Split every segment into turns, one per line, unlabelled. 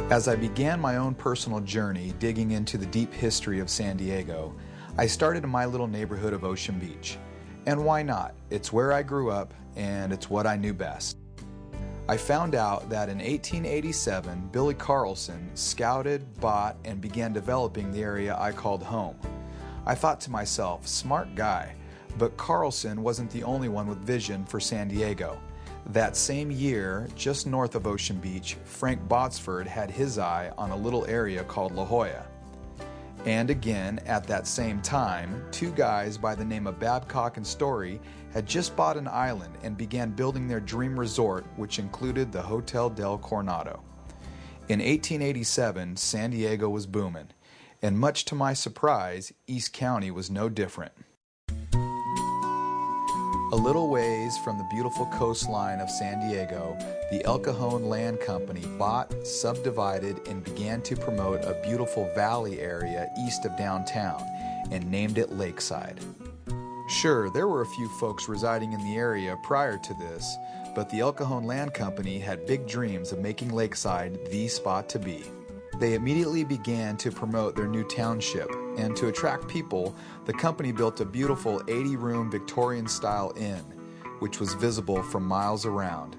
As I began my own personal journey digging into the deep history of San Diego, I started in my little neighborhood of Ocean Beach. And why not? It's where I grew up, and it's what I knew best. I found out that in 1887, Billy Carlson scouted, bought, and began developing the area I called home. I thought to myself, smart guy, but Carlson wasn't the only one with vision for San Diego. That same year, just north of Ocean Beach, Frank Botsford had his eye on a little area called La Jolla. And again, at that same time, two guys by the name of Babcock and Story had just bought an island and began building their dream resort, which included the Hotel del Coronado. In 1887, San Diego was booming, and much to my surprise, East County was no different. A little ways from the beautiful coastline of San Diego, the El Cajon Land Company bought, subdivided, and began to promote a beautiful valley area east of downtown and named it Lakeside. Sure, there were a few folks residing in the area prior to this, but the El Cajon Land Company had big dreams of making Lakeside the spot to be. They immediately began to promote their new township, and to attract people, the company built a beautiful 80-room Victorian-style inn, which was visible from miles around.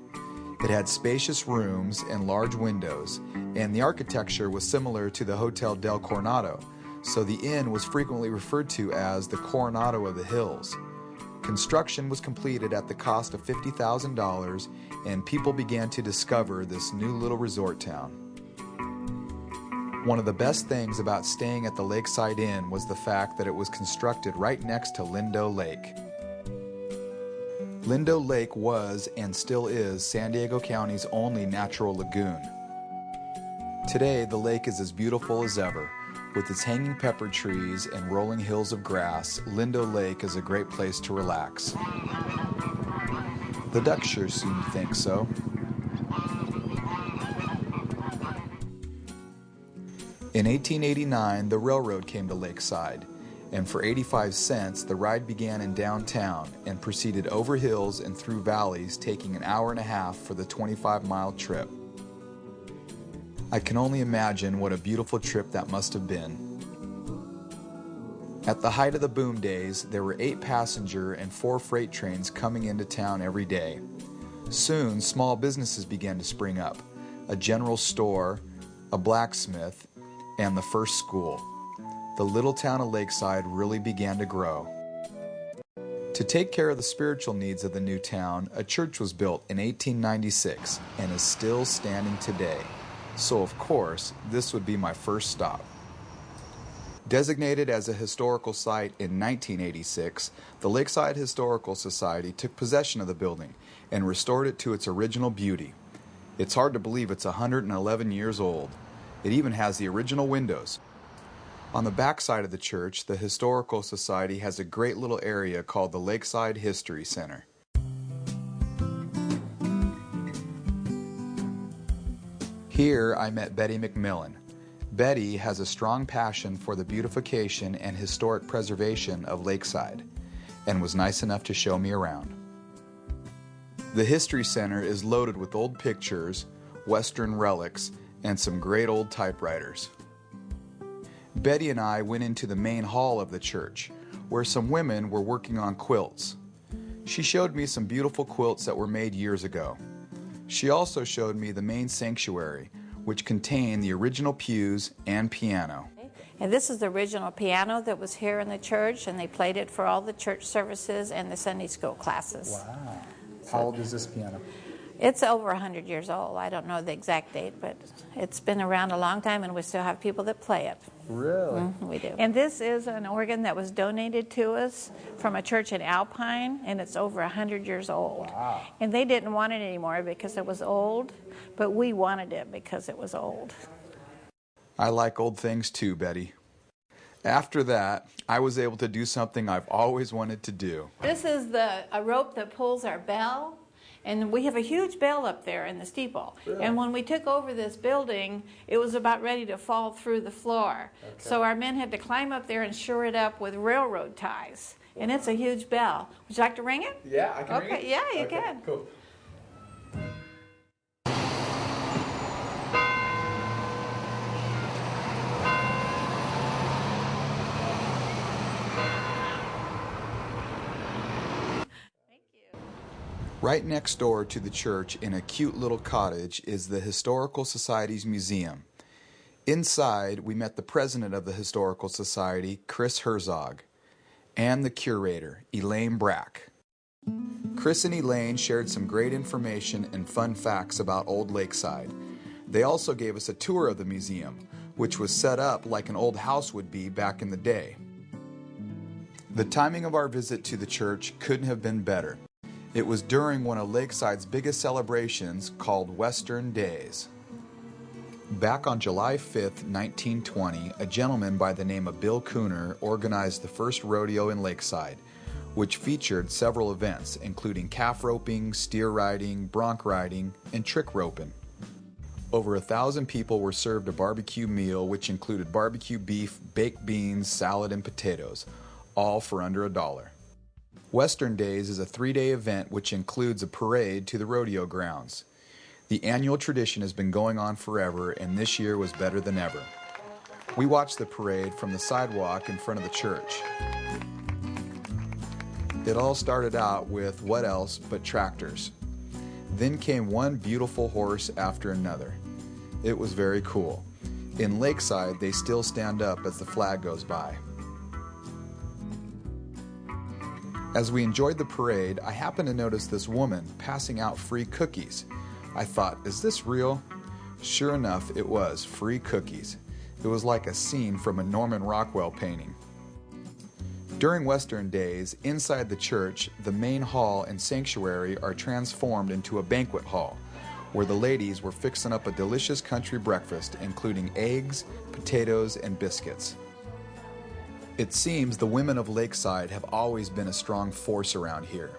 It had spacious rooms and large windows, and the architecture was similar to the Hotel del Coronado, so the inn was frequently referred to as the Coronado of the Hills. Construction was completed at the cost of $50,000, and people began to discover this new little resort town. One of the best things about staying at the Lakeside Inn was the fact that it was constructed right next to Lindo Lake. Lindo Lake was, and still is, San Diego County's only natural lagoon. Today, the lake is as beautiful as ever. With its hanging pepper trees and rolling hills of grass, Lindo Lake is a great place to relax. The ducks sure seem to think so. In 1889, the railroad came to Lakeside, and for 85 cents, the ride began in downtown and proceeded over hills and through valleys, taking an hour and a half for the 25-mile trip. I can only imagine what a beautiful trip that must have been. At the height of the boom days, there were 8 passenger and 4 freight trains coming into town every day. Soon, small businesses began to spring up: a general store, a blacksmith, and the first school. The little town of Lakeside really began to grow. To take care of the spiritual needs of the new town, a church was built in 1896 and is still standing today. So of course, this would be my first stop. Designated as a historical site in 1986, the Lakeside Historical Society took possession of the building and restored it to its original beauty. It's hard to believe it's 111 years old. It even has the original windows. On the back side of the church, the Historical Society has a great little area called the Lakeside History Center. Here I met Betty McMillan. Betty has a strong passion for the beautification and historic preservation of Lakeside, and was nice enough to show me around. The History Center is loaded with old pictures, Western relics, and some great old typewriters. Betty and I went into the main hall of the church, where some women were working on quilts. She showed me some beautiful quilts that were made years ago. She also showed me the main sanctuary, which contained the original pews and piano.
And this is the original piano that was here in the church, and they played it for all the church services and the Sunday school classes.
Wow. How old is this piano?
It's over 100 years old. I don't know the exact date, but it's been around a long time, and we still have people that play it.
Really?
We do. And this is an organ that was donated to us from a church in Alpine, and it's over 100 years old.
Wow.
And they didn't want it anymore because it was old, but we wanted it because it was old.
I like old things too, Betty. After that, I was able to do something I've always wanted to do.
This is a rope that pulls our bell. And we have a huge bell up there in the steeple.
Really?
And when we took over this building, it was about ready to fall through the floor. Okay. So our men had to climb up there and shore it up with railroad ties. And it's a huge bell. Would you like to ring it?
Yeah, I can ring it.
Okay, yeah, you can.
Cool.
Right next door to the church in a cute little cottage is the Historical Society's museum. Inside, we met the president of the Historical Society, Chris Herzog, and the curator, Elaine Brack. Chris and Elaine shared some great information and fun facts about Old Lakeside. They also gave us a tour of the museum, which was set up like an old house would be back in the day. The timing of our visit to the church couldn't have been better. It was during one of Lakeside's biggest celebrations called Western Days. Back on July 5th, 1920, a gentleman by the name of Bill Cooner organized the first rodeo in Lakeside, which featured several events, including calf roping, steer riding, bronc riding, and trick roping. Over 1,000 people were served a barbecue meal, which included barbecue beef, baked beans, salad, and potatoes, all for under $1. Western Days is a 3-day event which includes a parade to the rodeo grounds. The annual tradition has been going on forever, and this year was better than ever. We watched the parade from the sidewalk in front of the church. It all started out with what else but tractors. Then came one beautiful horse after another. It was very cool. In Lakeside, they still stand up as the flag goes by. As we enjoyed the parade, I happened to notice this woman passing out free cookies. I thought, is this real? Sure enough, it was free cookies. It was like a scene from a Norman Rockwell painting. During Western Days, inside the church, the main hall and sanctuary are transformed into a banquet hall, where the ladies were fixing up a delicious country breakfast, including eggs, potatoes, and biscuits. It seems the women of Lakeside have always been a strong force around here.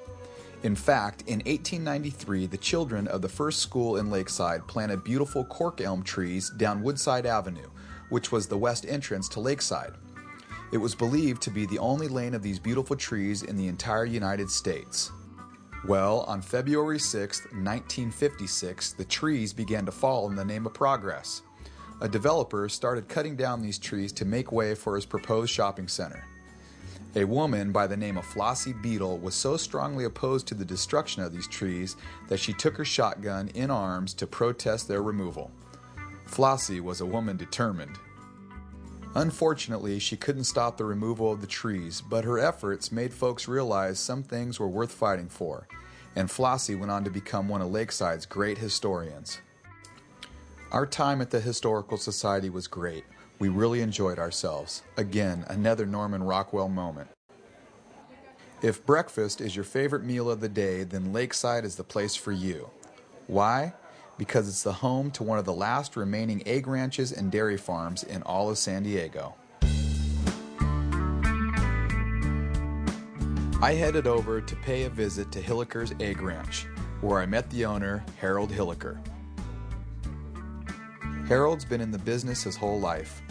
In fact, in 1893, the children of the first school in Lakeside planted beautiful cork elm trees down Woodside Avenue, which was the west entrance to Lakeside. It was believed to be the only lane of these beautiful trees in the entire United States. Well, on February 6, 1956, the trees began to fall in the name of progress. A developer started cutting down these trees to make way for his proposed shopping center. A woman by the name of Flossie Beadle was so strongly opposed to the destruction of these trees that she took her shotgun in arms to protest their removal. Flossie was a woman determined. Unfortunately, she couldn't stop the removal of the trees, but her efforts made folks realize some things were worth fighting for, and Flossie went on to become one of Lakeside's great historians. Our time at the Historical Society was great. We really enjoyed ourselves. Again, another Norman Rockwell moment. If breakfast is your favorite meal of the day, then Lakeside is the place for you. Why? Because it's the home to one of the last remaining egg ranches and dairy farms in all of San Diego. I headed over to pay a visit to Hilliker's Egg Ranch, where I met the owner, Harold Hilliker. Harold's been in the business his whole life.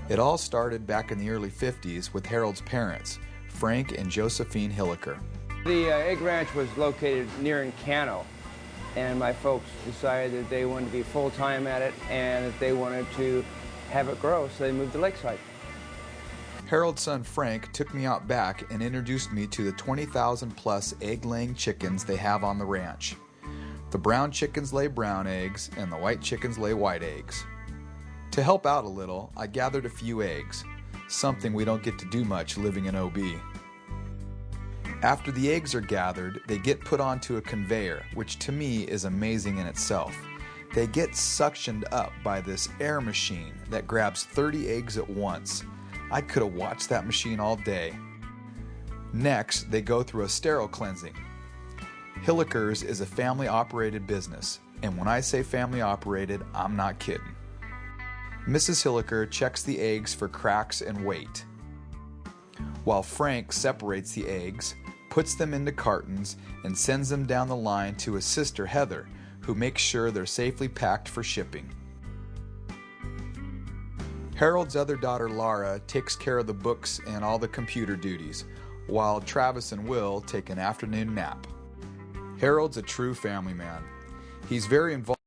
It all started back in the early 50s with Harold's parents, Frank and Josephine Hilliker.
The egg ranch was located near Encano, and my folks decided that they wanted to be full-time at it and that they wanted to have it grow, so they moved to Lakeside.
Harold's son Frank took me out back and introduced me to the 20,000 plus egg-laying chickens they have on the ranch. The brown chickens lay brown eggs and the white chickens lay white eggs. To help out a little, I gathered a few eggs, something we don't get to do much living in OB. After the eggs are gathered, they get put onto a conveyor, which to me is amazing in itself. They get suctioned up by this air machine that grabs 30 eggs at once. I could have watched that machine all day. Next, they go through a sterile cleansing. Hilliker's is a family-operated business, and when I say family-operated, I'm not kidding. Mrs. Hilliker checks the eggs for cracks and weight, while Frank separates the eggs, puts them into cartons, and sends them down the line to his sister Heather, who makes sure they're safely packed for shipping. Harold's other daughter Laura takes care of the books and all the computer duties, while Travis and Will take an afternoon nap. Harold's a true family man. He's very involved